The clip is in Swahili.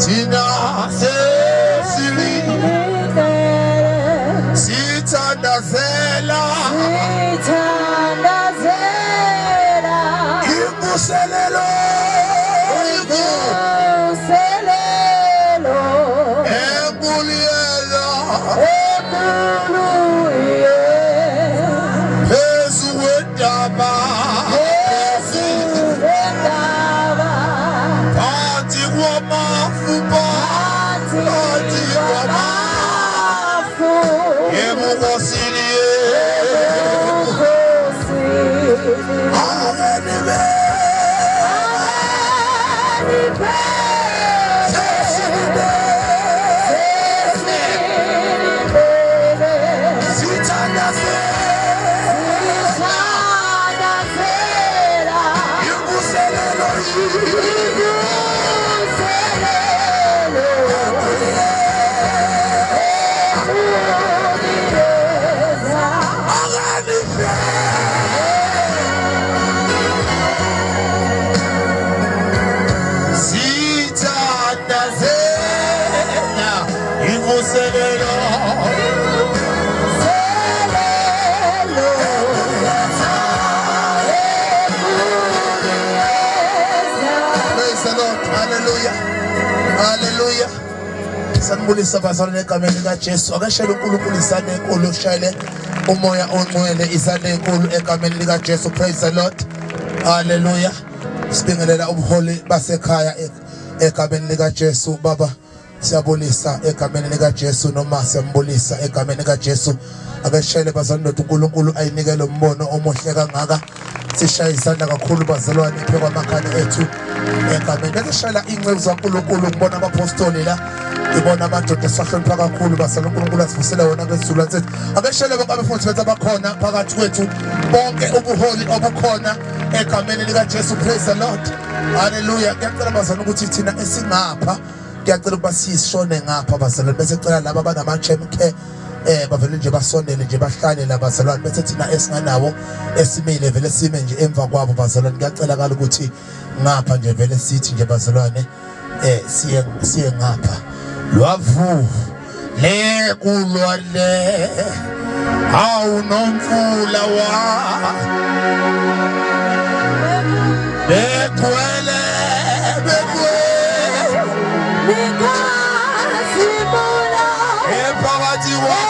Tina sesili sithandazela ibuselelo ebuliyela phezu kwendaba phansi kwamafupa yebo Nkosini Hallelujah. Sanibulisa bazalwane egameni likaJesu. Akashayele uNkulunkulu isandla enkulu ushayele umoya ongcwele isandla enkulu egameni likaJesu. Praise the Lord. Hallelujah. Sibingelela ubuholi basekhaya egameni likaJesu. Baba siyabulisa egameni likaJesu noma siyambulisa egameni likaJesu. Akashayele bazalwane uNkulunkulu ayinikele umbono omuhle kangaka. Sishaya isandla kakhulu bazalwane phe kwamakhaya ethu egameni lesishayela ingcebo zaNkulunkulu ngibona abapostoli la ngibona amadoda asahlonipha kakhulu bazalwane uNkulunkulu asivusela wona kwezulu lethu akashayele bonke abafundi bethu abakhona phakathi kwethu bonke ubuholi obukhona egameni likaJesu. Praise the Lord. Hallelujah. Ngiyacela bazalwane ukuthi thina esingapha ngiyacela ukuba sishone ngapha bazalwane bese cela laba abanamachemke bavele nje basondele nje bahlale la bazalwane bese thina esinganawo esimile vele sime nje emva kwabo bazalwane. Ngiyacela kala ukuthi ngapha nje vele sithi nje bazalwane siye ngapha lwavu le kulwandle awunomfula wa bekwele MTHETHWA